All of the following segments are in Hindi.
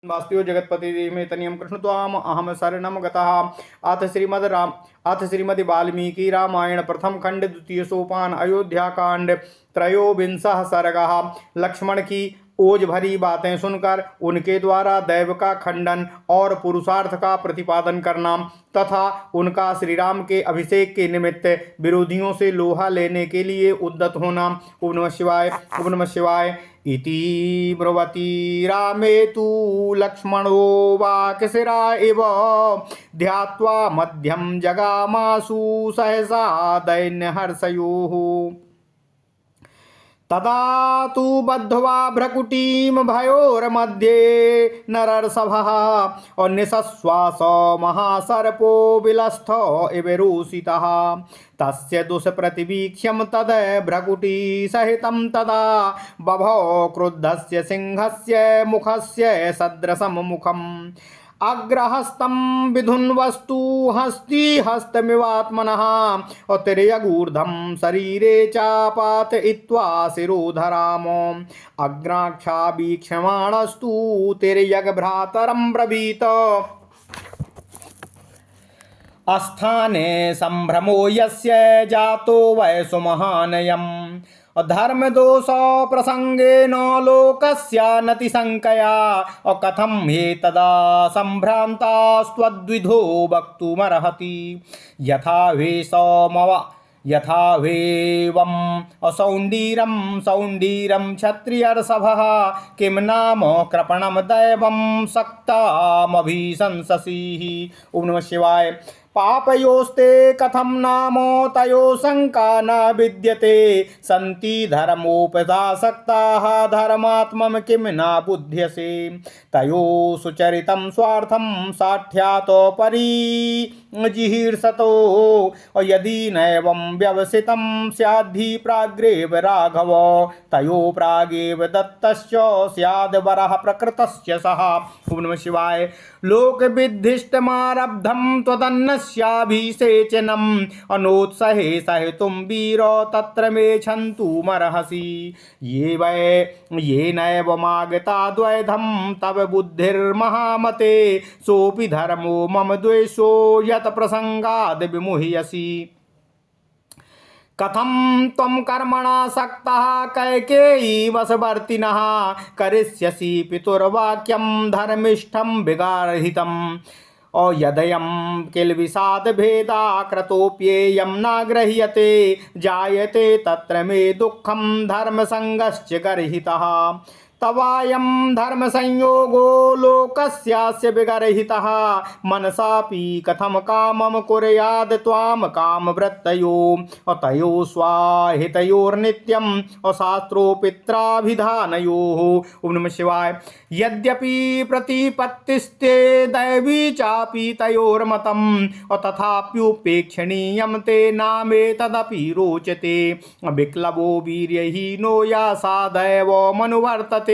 वास्तुयो जगत्पति में तनियम कृष्ण त्वाम अहम शरणम गतः। अथ श्रीमद् वाल्मीकि रामायण प्रथम खंड द्वितीय सोपान अयोध्या कांड त्रयोविंशः सर्गः। लक्ष्मण की ओज भरी बातें सुनकर उनके द्वारा दैव का खंडन और पुरुषार्थ का प्रतिपादन करना तथा उनका श्रीराम के अभिषेक के निमित्त विरोधियों से लोहा लेने के लिए उद्यत होना। ओम नमः शिवाय। ओम नमः शिवाय। इति ब्रुवति रामे तु लक्ष्मणो वाक्शिरा इव ध्यात्वा मध्यम जगामासु सहसा दैन्यहर्षयोः। तदा तु बद्ध्वा भ्रकुटीं भयोर्मध्ये नरर्षभः और निःश्वास महासर्पो विलस्थ इव रूषितः। तस्य दुष्प्रतिवीक्ष्यं तद् भ्रकुटी सहितं तदा बभौ क्रुद्धस्य सिंहस्य मुखस्य सदृशं मुखम्। अग्रहस्तं विधुन्वस्तु हस्तिहस्तमिवात्मनः तिर्यगूर्धं शरीरे चापातयित्वा शिरोधराम। अग्राक्षावीक्षमाणस्तु तिर्यग्भ्रातरं ब्रवीत अस्थाने संभ्रमो यस्य जातो वै सुमहानयम्। धर्मदोष प्रसंगेन लोकस्यानतिशङ्कया कथं ह्येतदा सम्भ्रान्तास्त्वद्विधो वक्तुमर्हति। यथा वेवम् सौण्डीरं क्षत्रियर्षभः किं नाम कृपणं दैवं सक्तामभिशंससीः। ओम नमः शिवाय। पापयोस्ते कथम नाम तयो शंका न विद्यते सन्ति धर्मोपदासक्ताः धर्मात्मं किं न बुध्यसे। तयो सुचरितं स्वार्थं साठ्यातो परिजिहीर्षतो यदि नैवं व्यवसितं स्याद्धि प्राग्रेव राघव। तयो प्रागेव दत्तश्च स्याद् वरः प्रकृतस्य सः। ओम नमः शिवाय। लोकविद्धिष्टमारब्धं त्वदन्नस्याभिषेचनम् अनोत्सहे सहितुं वीर तत्र मे क्षन्तुमर्हसि। ये नैवमागता द्वैधं तव बुद्धिर्महामते सोऽपि धर्मो मम द्वेषो यत् प्रसंगाद् विमुह्यसि। कथं त्वं कर्मणा सक्तः कैकेयी वशवर्तिनः करिष्यसि पितुर्वाक्यं धर्मिष्ठं विगार्हितम्। यदयं किल विषाद भेदा क्रतोप्येयं न गृह्यते जायते तत्र मे दुःखं धर्मसंगश्च गर्हितः। तवायं धर्म संयोगो लोकस्यास्य विगर्हितः मनसापि कथम कामं कुर्याद् त्वां कामवृत्तयो तयो स्वाहितयोर्नित्यं शास्त्रो पित्राभिधानयोः। ओम नमः शिवाय। यद्यपि प्रतिपत्तिस्ते दैवी चापि तयोर्मतं तथाप्युपेक्षणीयं ते नामे तदपि रोचते। विक्लवो वीर्यहीनो या सा दैव मनुवर्तते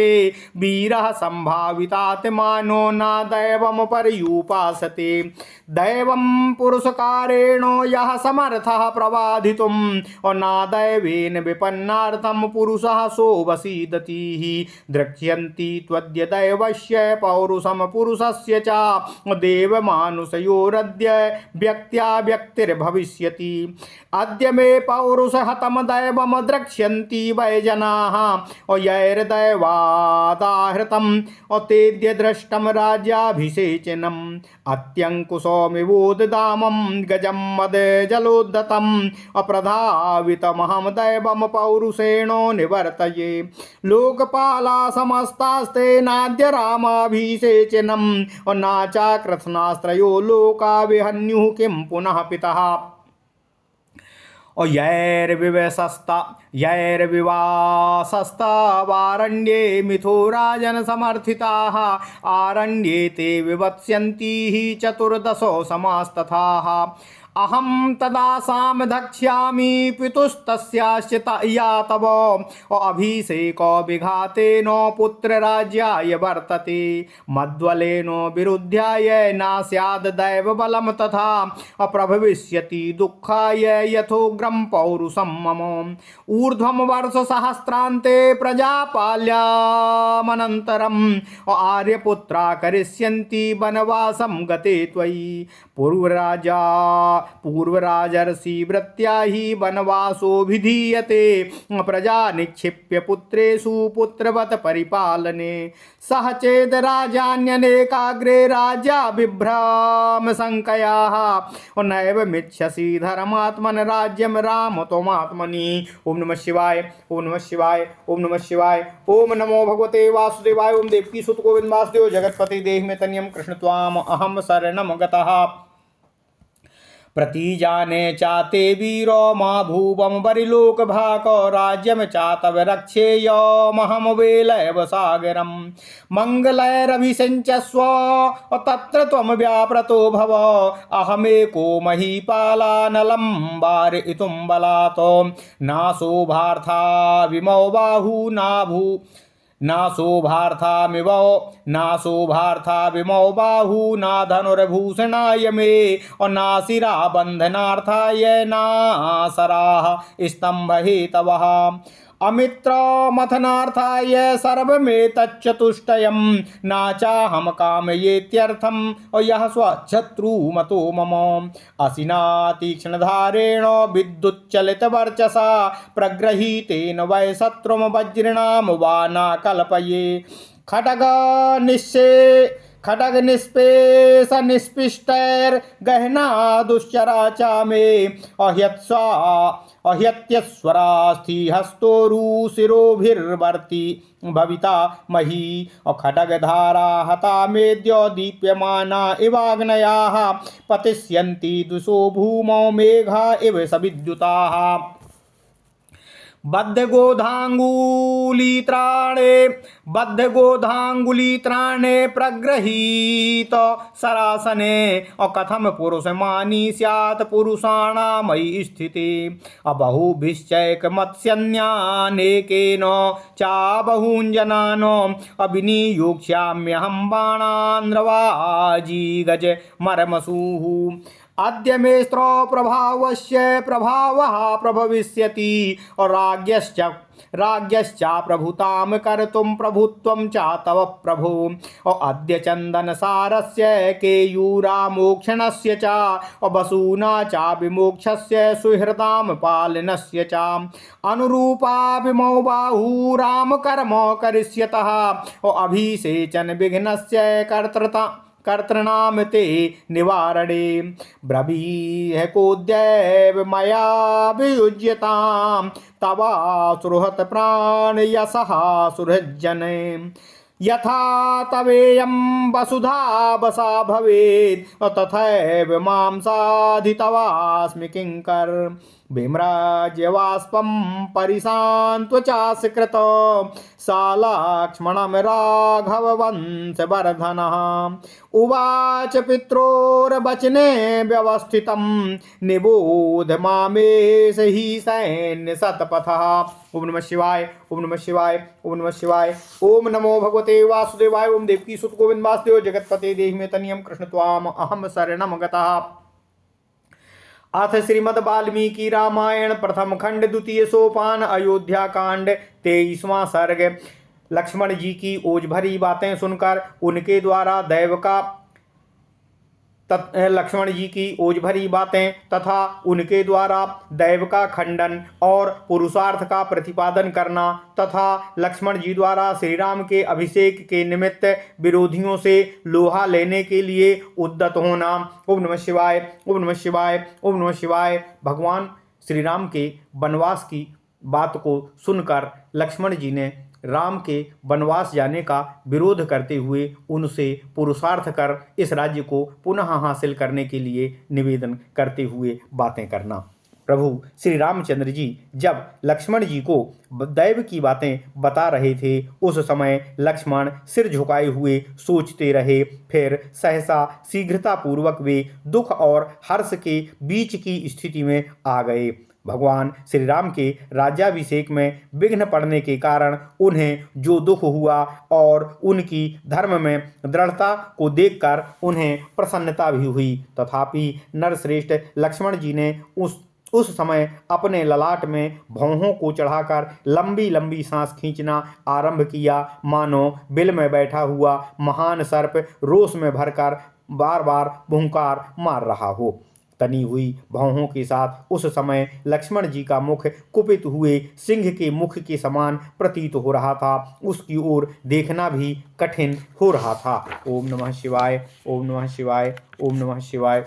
वीरः संभावितात्मानो न दैवं पर्युपासते। दैवं पुरुषकारेण यः समर्थः प्रबाधितुं न दैवेन विपन्नार्थं पुरुषः सोऽवसीदति। द्रक्ष्यन्ति त्वद्य दैवस्य पौरुषं पुरुषस्य च देवमानुषयोरद्य व्यक्त्या व्यक्तिर्भविष्यति। अद्य मे पौरुषहतं दैवं द्रक्ष्यन्ति वै जनाः यैर्दैवादाहृतं तेद्य दृष्टं राज्याभिषेचनम्। अत्यङ्कुशमिवोद्दामं गजं मद जलोद्धतम् अप्रधावितमहं दैवं पौरुषेण निवर्तये। लोकपाला समस्तास्ते नाद्य रामाभिषेचनं नाचाकृत्स्नास्त्रयो लोका विहन्युः किं पुनः पितः। यैर्विवासस्तावारण्ये मिथो राजन समर्थिताः आरण्ये ते विवत्स्यन्ति चतुर्दशो समास्तथाः। अहम तदासाम धक्ष्यामि पितुस्तस्यास्य या तव अभिषेको विघाते नो पुत्र राज्याय वर्तते मद्वलेन विरुद्धाय न स्याद् दैव बलम तथा अप्रभविष्यति दुःखाय यथोग्रम पौरुषम मम ऊर्ध्वम वर्ष सहस्रान्ते प्रजापाल्यामनन्तरम आर्यपुत्रा करिष्यन्ति वनवासं गते त्वयि पूर्वराजर्षि वृत्त्या हि वनवासोऽभिधीयते प्रजा निक्षिप्य पुत्रेषु पुत्रवत् परिपालने सह चेद राजान्यनेकाग्रे राजा बिभ्राम संकयाः नैव मिच्छसि धर्मात्मन राज्यम राम त्वमात्मनि। ओम नमः शिवाय, ओम नमः शिवाय, ओम नमः शिवाय। ओम नमो भगवते वासुदेवाय। ओम देवकी सुत गोविंद वासुदेव जगतपति देहि में तनियम कृष्ण त्वाम अहम शरणम गतः प्रतिजाने चाते वीरो मा भूवम बरिलोक भाको राज्यम चातव रक्षेयमहम वेलैव सागरम मंगलैरभिषिञ्चस्व तत्र त्वं व्यापृतो भव अहमेको महीपालानलं वारयितुं बलात् नाशोभार्था विमौ बाहू नाशोभार्था विमौ बाहू ना धनुर्भूषणाय मे और नासिरा बंधनार्थाय नासराः स्तंभ हेतवः अमित्र मथनार्थाय सर्वमेतच्चतुष्टयं नाचाहम कामयेत्यर्थं यः स्वशत्रुमतो मम असिना तीक्ष्णधारेण विद्युच्चलितवर्चसा प्रगृहीतेन वै शत्रुं वज्रिणां वा न कल्पये खड्ग निष्पेष निष्पिष्टैर्गहना दुश्चरा च मे अह्यत्यस्वरास्थि हस्तोरुशिरोभिर्वर्ति भविता मही खड्गधारा हता मेद्य दीप्यमाना इवाग्नयाः पतिष्यन्ति दुशो भूमौ मेघा इव सविद्युताः बद्धगोधांगुलीत्राणे प्रगृहीत सरासने कथम पुरुषमानी स्यात् पुरुषाणामयि स्थिते अबहुभिश्चैकमत्स्यन्यानेकेन चाबहूञ्जनान् अभिनियोक्ष्याम्यहं बाणान्द्रवाजी गज मर्मसूः अद्य मे स्त्रो प्रभावस्य प्रभावः प्रभविष्यति और राज्ञश्च प्रभुतां कर्तुं प्रभुत्वं च तव प्रभो और अद्य चन्दनसारस्य केयूरामोक्षणस्य च वसूना च विमोक्षस्य सुहृदां पालनस्य च अनुरूपा विमौ बाहू रामकर्म करिष्यतः और अभिषेचन विघ्नस्य कर्तृणाम ते निवारणे ब्रवीह कोद्यैव मया वियुज्यतां तवा सुहृत प्राण यशः सुहृज्जने यथा तवेयं वसुधा वसा भवेत् तथैव मां साधितवास्मि किङ्कर भीमराज्यवाष्पं परिशान्त्वचास्कृत सालाक्ष्मणं राघववंशवर्धनः उवाच पित्रोर्वचने व्यवस्थितं निबोध मामेष हि सैन्यशतपथः। ओम नमः शिवाय, ओम नमः शिवाय, ओम नमः शिवाय। ओम नमो भगवते वासुदेवाय। ओम देवकी सुत गोविंद वासुदेव जगतपते देहि में तनियम कृष्ण त्वाम अहम शरणम गतः। अथ श्रीमद् वाल्मीकि रामायण प्रथम खंड द्वितीय सोपान अयोध्या कांड 23वां सर्ग। लक्ष्मण जी की ओज भरी बातें सुनकर उनके द्वारा लक्ष्मण जी की ओज भरी बातें तथा उनके द्वारा दैव का खंडन और पुरुषार्थ का प्रतिपादन करना तथा लक्ष्मण जी द्वारा श्री राम के अभिषेक के निमित्त विरोधियों से लोहा लेने के लिए उद्यत होना। ओम नमः शिवाय, ओम नमः शिवाय, ओम नमः शिवाय। भगवान श्री राम के वनवास की बात को सुनकर लक्ष्मण जी ने राम के वनवास जाने का विरोध करते हुए उनसे पुरुषार्थ कर इस राज्य को पुनः हासिल करने के लिए निवेदन करते हुए बातें करना। प्रभु श्री रामचंद्र जी जब लक्ष्मण जी को दैव की बातें बता रहे थे उस समय लक्ष्मण सिर झुकाए हुए सोचते रहे। फिर सहसा शीघ्रतापूर्वक वे दुख और हर्ष के बीच की स्थिति में आ गए। भगवान श्री राम के राज्याभिषेक में विघ्न पड़ने के कारण उन्हें जो दुख हुआ और उनकी धर्म में दृढ़ता को देखकर उन्हें प्रसन्नता भी हुई, तथापि नरश्रेष्ठ लक्ष्मण जी ने उस समय अपने ललाट में भौहों को चढ़ाकर लंबी लंबी सांस खींचना आरंभ किया, मानो बिल में बैठा हुआ महान सर्प रोष में भरकर बार बार भूंकार मार रहा हो। तनी हुई भौहों के साथ उस समय लक्ष्मण जी का मुख कुपित हुए सिंह के मुख के समान प्रतीत हो रहा था। उसकी ओर देखना भी कठिन हो रहा था। ओम नमः शिवाय, ओम नमः शिवाय, ओम नमः शिवाय।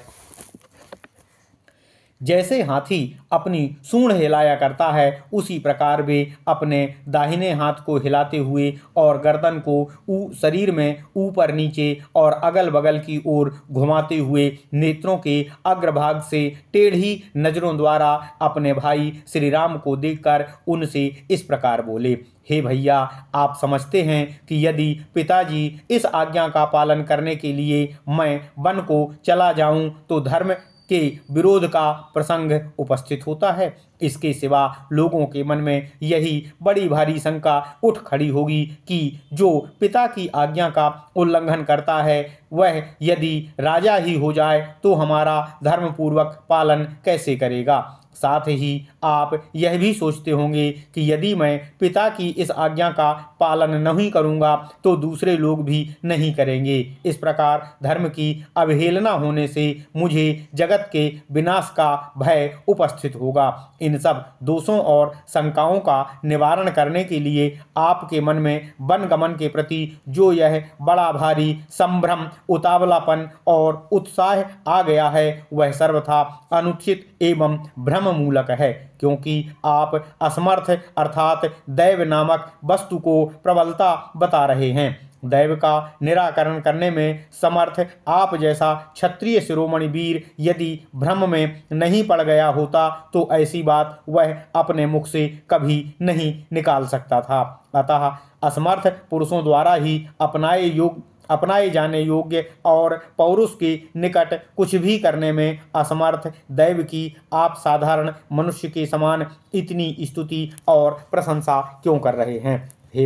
जैसे हाथी अपनी सूंड हिलाया करता है उसी प्रकार वे अपने दाहिने हाथ को हिलाते हुए और गर्दन को शरीर में ऊपर नीचे और अगल बगल की ओर घुमाते हुए नेत्रों के अग्रभाग से टेढ़ी नजरों द्वारा अपने भाई श्री राम को देखकर उनसे इस प्रकार बोले, हे भैया, आप समझते हैं कि यदि पिताजी इस आज्ञा का पालन करने के लिए मैं वन को चला जाऊं तो धर्म के विरोध का प्रसंग उपस्थित होता है। इसके सिवा लोगों के मन में यही बड़ी भारी शंका उठ खड़ी होगी कि जो पिता की आज्ञा का उल्लंघन करता है वह यदि राजा ही हो जाए तो हमारा धर्मपूर्वक पालन कैसे करेगा। साथ ही आप यह भी सोचते होंगे कि यदि मैं पिता की इस आज्ञा का पालन नहीं करूंगा तो दूसरे लोग भी नहीं करेंगे। इस प्रकार धर्म की अवहेलना होने से मुझे जगत के विनाश का भय उपस्थित होगा। इन सब दोषों और शंकाओं का निवारण करने के लिए आपके मन में वन गमन के प्रति जो यह बड़ा भारी संभ्रम, उतावलापन और उत्साह आ गया है वह सर्वथा अनुचित एवं भ्रम मूलक है, क्योंकि आप असमर्थ अर्थात दैव नामक वस्तु को प्रबलता बता रहे हैं। दैव का निराकरण करने में समर्थ आप जैसा क्षत्रिय शिरोमणि वीर यदि भ्रम में नहीं पड़ गया होता तो ऐसी बात वह अपने मुख से कभी नहीं निकाल सकता था। अतः असमर्थ पुरुषों द्वारा ही अपनाए जाने योग्य और पौरुष के निकट कुछ भी करने में असमर्थ दैव की आप साधारण मनुष्य के समान इतनी स्तुति और प्रशंसा क्यों कर रहे हैं। हे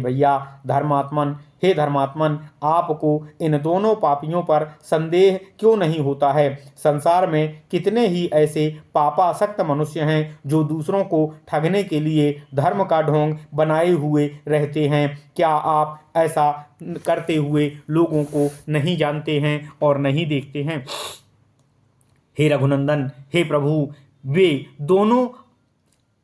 धर्मात्मन, आपको इन दोनों पापियों पर संदेह क्यों नहीं होता है। संसार में कितने ही ऐसे पापासक्त मनुष्य हैं जो दूसरों को ठगने के लिए धर्म का ढोंग बनाए हुए रहते हैं। क्या आप ऐसा करते हुए लोगों को नहीं जानते हैं और नहीं देखते हैं। हे रघुनंदन, हे प्रभु, वे दोनों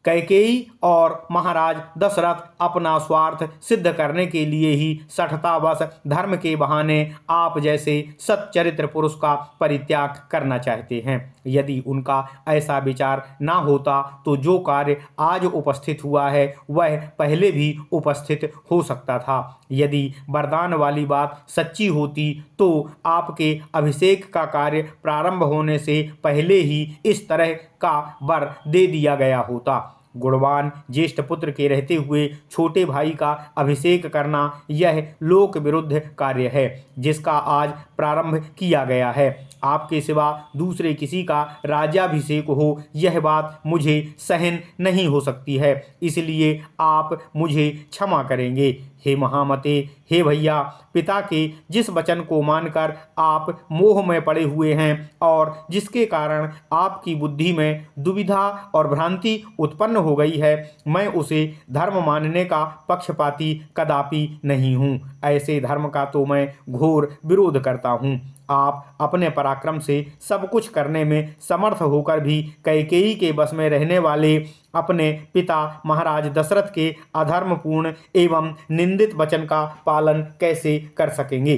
कैकेयी और महाराज दशरथ अपना स्वार्थ सिद्ध करने के लिए ही सठतावश धर्म के बहाने आप जैसे सच्चरित्र पुरुष का परित्याग करना चाहते हैं। यदि उनका ऐसा विचार ना होता तो जो कार्य आज उपस्थित हुआ है वह पहले भी उपस्थित हो सकता था। यदि वरदान वाली बात सच्ची होती तो आपके अभिषेक का कार्य प्रारंभ होने से पहले ही इस तरह का वर दे दिया गया होता। गुणवान ज्येष्ठ पुत्र के रहते हुए छोटे भाई का अभिषेक करना यह लोक विरुद्ध कार्य है जिसका आज प्रारंभ किया गया है। आपके सिवा दूसरे किसी का राज्याभिषेक हो यह बात मुझे सहन नहीं हो सकती है, इसलिए आप मुझे क्षमा करेंगे। हे महामते, हे भैया, पिता के जिस वचन को मानकर आप मोह में पड़े हुए हैं और जिसके कारण आपकी बुद्धि में दुविधा और भ्रांति उत्पन्न हो गई है, मैं उसे धर्म मानने का पक्षपाती कदापि नहीं हूँ। ऐसे धर्म का तो मैं घोर विरोध करता हूँ। आप अपने पराक्रम से सब कुछ करने में समर्थ होकर भी कैकेयी के बस में रहने वाले अपने पिता महाराज दशरथ के अधर्मपूर्ण एवं निंदित वचन का पालन कैसे कर सकेंगे।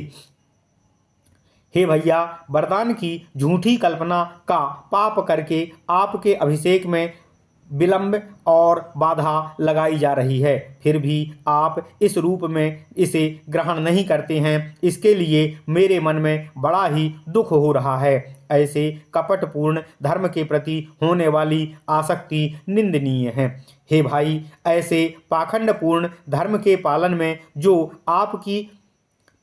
हे भैया, वरदान की झूठी कल्पना का पाप करके आपके अभिषेक में विलंब और बाधा लगाई जा रही है, फिर भी आप इस रूप में इसे ग्रहण नहीं करते हैं। इसके लिए मेरे मन में बड़ा ही दुख हो रहा है। ऐसे कपटपूर्ण धर्म के प्रति होने वाली आसक्ति निंदनीय है। हे भाई, ऐसे पाखंडपूर्ण धर्म के पालन में जो आपकी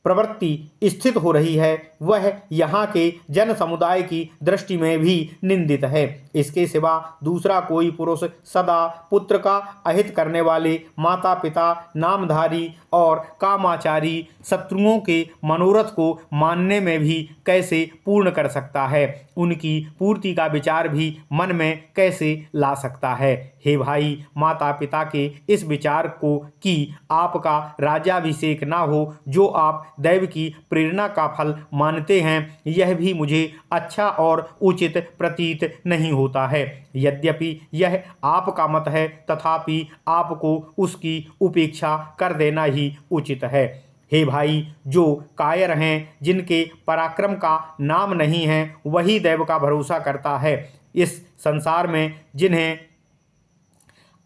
प्रवृत्ति स्थित हो रही है, वह यहाँ के जन समुदाय की दृष्टि में भी निंदित है। इसके सिवा दूसरा कोई पुरुष सदा पुत्र का अहित करने वाले माता पिता, नामधारी और कामाचारी शत्रुओं के मनोरथ को मानने में भी कैसे पूर्ण कर सकता है, उनकी पूर्ति का विचार भी मन में कैसे ला सकता है। हे भाई, माता पिता के इस विचार को कि आपका राज्याभिषेक ना हो, जो आप दैव की प्रेरणा का फल मानते हैं, यह भी मुझे अच्छा और उचित प्रतीत नहीं होता है। यद्यपि यह आपका मत है, तथापि आपको उसकी उपेक्षा कर देना ही उचित है। हे भाई, जो कायर हैं, जिनके पराक्रम का नाम नहीं है, वही दैव का भरोसा करता है। इस संसार में जिन्हें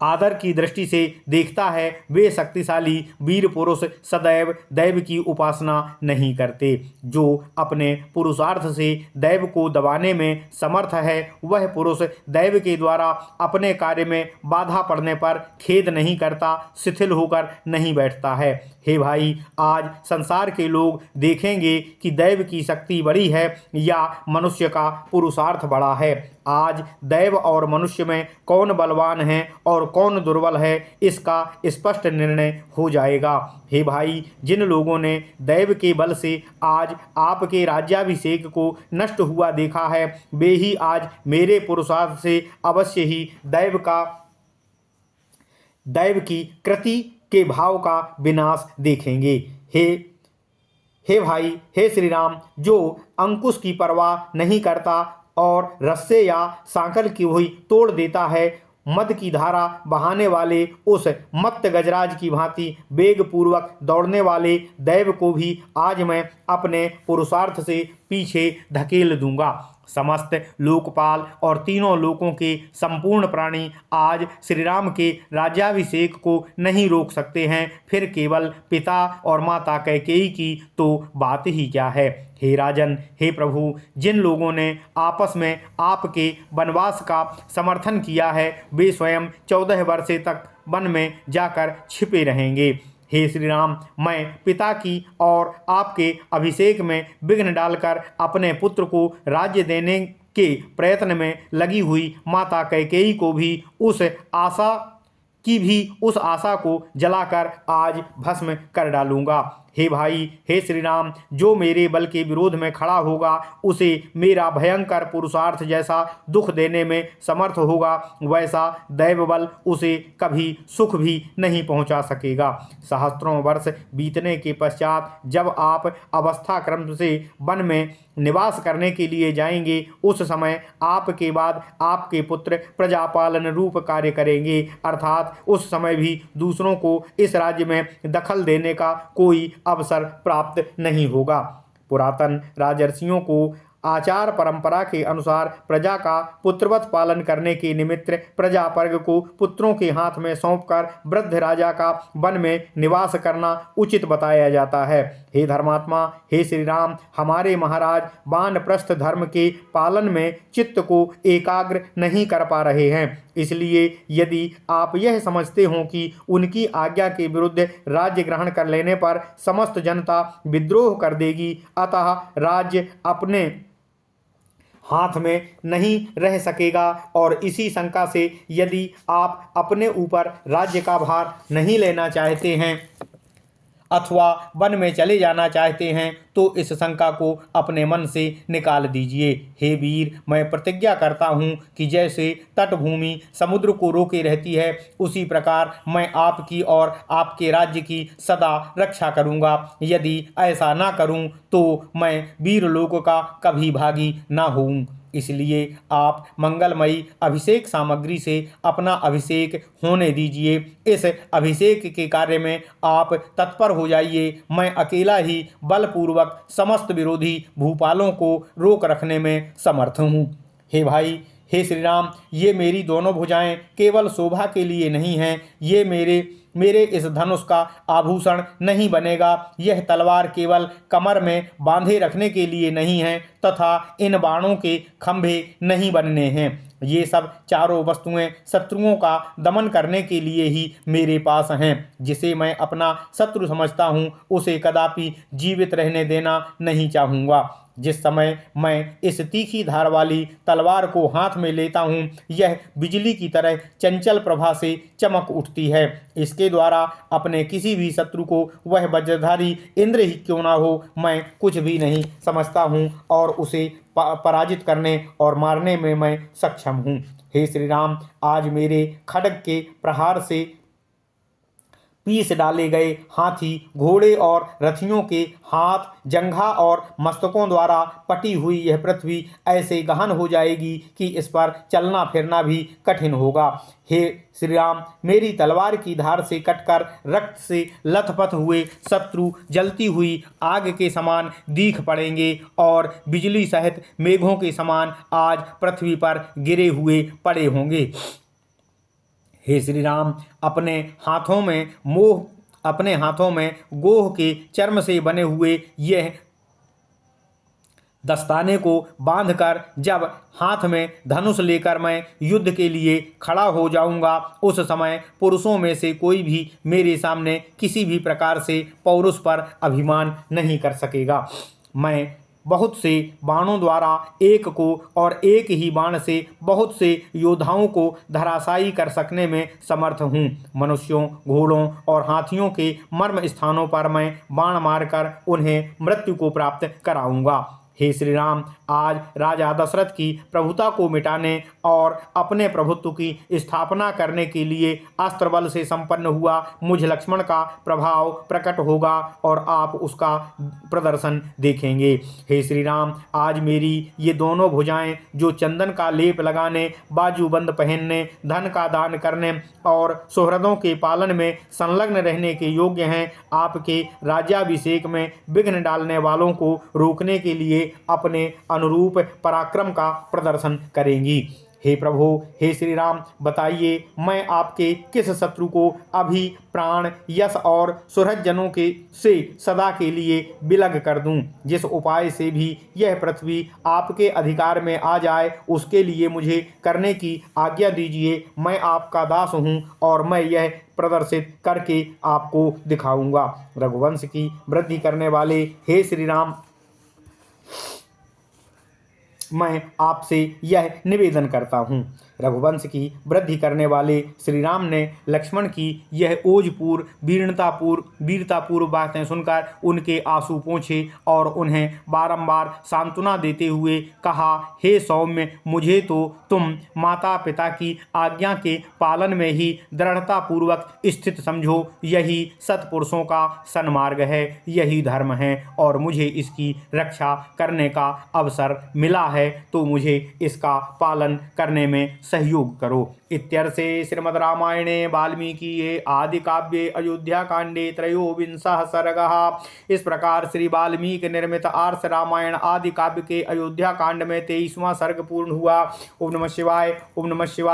आदर की दृष्टि से देखता है, वे शक्तिशाली वीर पुरुष सदैव दैव की उपासना नहीं करते। जो अपने पुरुषार्थ से दैव को दबाने में समर्थ है, वह पुरुष दैव के द्वारा अपने कार्य में बाधा पड़ने पर खेद नहीं करता, शिथिल होकर नहीं बैठता है। हे भाई, आज संसार के लोग देखेंगे कि दैव की शक्ति बड़ी है या मनुष्य का पुरुषार्थ बड़ा है। आज दैव और मनुष्य में कौन बलवान है और कौन दुर्बल है, इसका स्पष्ट निर्णय हो जाएगा। हे भाई, जिन लोगों ने दैव के बल से आज आपके राज्याभिषेक को नष्ट हुआ देखा है, वे ही आज मेरे पुरुषार्थ से अवश्य ही दैव की कृति के भाव का विनाश देखेंगे। हे भाई, हे श्री राम, जो अंकुश की परवाह नहीं करता और रस्से या सांकल की हुई तोड़ देता है, मद की धारा बहाने वाले उस मत्त गजराज की भांति वेग पूर्वक दौड़ने वाले दैव को भी आज मैं अपने पुरुषार्थ से पीछे धकेल दूंगा। समस्त लोकपाल और तीनों लोकों के संपूर्ण प्राणी आज श्री राम के राज्याभिषेक को नहीं रोक सकते हैं, फिर केवल पिता और माता कैकेयी की तो बात ही क्या है। हे राजन, हे प्रभु, जिन लोगों ने आपस में आपके वनवास का समर्थन किया है, वे स्वयं 14 वर्ष तक वन में जाकर छिपे रहेंगे। हे श्री राम, मैं पिता की और आपके अभिषेक में विघ्न डालकर अपने पुत्र को राज्य देने के प्रयत्न में लगी हुई माता कैकेयी को भी उस आशा को जलाकर आज भस्म कर डालूंगा। हे भाई, हे श्री राम, जो मेरे बल के विरोध में खड़ा होगा, उसे मेरा भयंकर पुरुषार्थ जैसा दुख देने में समर्थ होगा, वैसा दैव बल उसे कभी सुख भी नहीं पहुंचा सकेगा। सहस्त्रों वर्ष बीतने के पश्चात जब आप अवस्था क्रम से वन में निवास करने के लिए जाएंगे, उस समय आपके बाद आपके पुत्र प्रजापालन रूप कार्य करेंगे, अर्थात उस समय भी दूसरों को इस राज्य में दखल देने का कोई अवसर प्राप्त नहीं होगा। पुरातन राजर्षियों को आचार परंपरा के अनुसार प्रजा का पुत्रवत पालन करने के निमित्त प्रजापर्ग को पुत्रों के हाथ में सौंपकर वृद्ध राजा का वन में निवास करना उचित बताया जाता है। हे धर्मात्मा, हे श्री राम, हमारे महाराज वानप्रस्थ धर्म के पालन में चित्त को एकाग्र नहीं कर पा रहे हैं। इसलिए यदि आप यह समझते हो कि उनकी आज्ञा के विरुद्ध राज्य ग्रहण कर लेने पर समस्त जनता विद्रोह कर देगी, अतः राज्य अपने हाथ में नहीं रह सकेगा, और इसी शंका से यदि आप अपने ऊपर राज्य का भार नहीं लेना चाहते हैं अथवा वन में चले जाना चाहते हैं, तो इस शंका को अपने मन से निकाल दीजिए। हे वीर, मैं प्रतिज्ञा करता हूँ कि जैसे तटभूमि समुद्र को रोके रहती है, उसी प्रकार मैं आपकी और आपके राज्य की सदा रक्षा करूँगा। यदि ऐसा ना करूँ तो मैं वीरलोक का कभी भागी ना होऊँ। इसलिए आप मंगलमयी अभिषेक सामग्री से अपना अभिषेक होने दीजिए। इस अभिषेक के कार्य में आप तत्पर हो जाइए। मैं अकेला ही बलपूर्वक समस्त विरोधी भूपालों को रोक रखने में समर्थ हूँ। हे भाई, हे श्री राम, ये मेरी दोनों भुजाएं केवल शोभा के लिए नहीं हैं। ये मेरे इस धनुष का आभूषण नहीं बनेगा। यह तलवार केवल कमर में बांधे रखने के लिए नहीं है तथा इन बाणों के खंभे नहीं बनने हैं। ये सब चारों वस्तुएं शत्रुओं का दमन करने के लिए ही मेरे पास हैं। जिसे मैं अपना शत्रु समझता हूँ उसे कदापि जीवित रहने देना नहीं चाहूँगा। जिस समय मैं इस तीखी धार वाली तलवार को हाथ में लेता हूँ, यह बिजली की तरह चंचल प्रभा से चमक उठती है। इसके द्वारा अपने किसी भी शत्रु को, वह वज्रधारी इंद्र ही क्यों ना हो, मैं कुछ भी नहीं समझता हूँ और उसे पराजित करने और मारने में मैं सक्षम हूँ। हे श्री राम, आज मेरे खड्ग के प्रहार से पीस डाले गए हाथी, घोड़े और रथियों के हाथ, जंघा और मस्तकों द्वारा पटी हुई यह पृथ्वी ऐसे गहन हो जाएगी कि इस पर चलना फिरना भी कठिन होगा। हे श्री राम, मेरी तलवार की धार से कटकर रक्त से लथपथ हुए शत्रु जलती हुई आग के समान दीख पड़ेंगे और बिजली सहित मेघों के समान आज पृथ्वी पर गिरे हुए पड़े होंगे। हे श्री राम, अपने हाथों में गोह के चर्म से बने हुए यह दस्ताने को बांधकर जब हाथ में धनुष लेकर मैं युद्ध के लिए खड़ा हो जाऊंगा, उस समय पुरुषों में से कोई भी मेरे सामने किसी भी प्रकार से पौरुष पर अभिमान नहीं कर सकेगा। मैं बहुत से बाणों द्वारा एक को और एक ही बाण से बहुत से योद्धाओं को धराशायी कर सकने में समर्थ हूँ। मनुष्यों, घोड़ों और हाथियों के मर्म स्थानों पर मैं बाण मारकर उन्हें मृत्यु को प्राप्त कराऊंगा। हे श्री राम, आज राजा दशरथ की प्रभुता को मिटाने और अपने प्रभुत्व की स्थापना करने के लिए अस्त्र बल से संपन्न हुआ मुझ लक्ष्मण का प्रभाव प्रकट होगा और आप उसका प्रदर्शन देखेंगे। हे श्री राम, आज मेरी ये दोनों भुजाएं जो चंदन का लेप लगाने, बाजूबंद पहनने, धन का दान करने और सुहृदों के पालन में संलग्न रहने के योग्य हैं, आपके राज्याभिषेक में विघ्न डालने वालों को रोकने के लिए अपने अनुरूप पराक्रम का प्रदर्शन करेंगी। हे प्रभु, हे श्री राम, बताइए मैं आपके किस शत्रु को अभी प्राण, यश और सुहृदजनों के से सदा के लिए विलग कर दूं। जिस उपाय से भी यह पृथ्वी आपके अधिकार में आ जाए, उसके लिए मुझे करने की आज्ञा दीजिए। मैं आपका दास हूँ और मैं यह प्रदर्शित करके आपको दिखाऊंगा। रघुवंश की वृद्धि करने वाले हे श्री राम, मैं आपसे यह निवेदन करता हूँ। रघुवंश की वृद्धि करने वाले श्री राम ने लक्ष्मण की यह ओजपूर्ण वीरतापूर्व बातें सुनकर उनके आंसू पोंछे और उन्हें बारंबार सांत्वना देते हुए कहा, हे सौम्य, मुझे तो तुम माता पिता की आज्ञा के पालन में ही दृढ़तापूर्वक स्थित समझो। यही सत्पुरुषों का सन्मार्ग है, यही धर्म है और मुझे इसकी रक्षा करने का अवसर मिला है, तो मुझे इसका पालन करने में सहयोग करो। इत्यर्थे श्रीमद् रामायणे वाल्मीकि आदि काव्ये अयोध्या कांडे त्रयोविंशः सर्गः। इस प्रकार श्री वाल्मीकि निर्मित आर्ष रामायण आदि काव्य के अयोध्या कांड में 23वां सर्ग पूर्ण हुआ। ओम नमः शिवाय। ओम नमः शिवाय।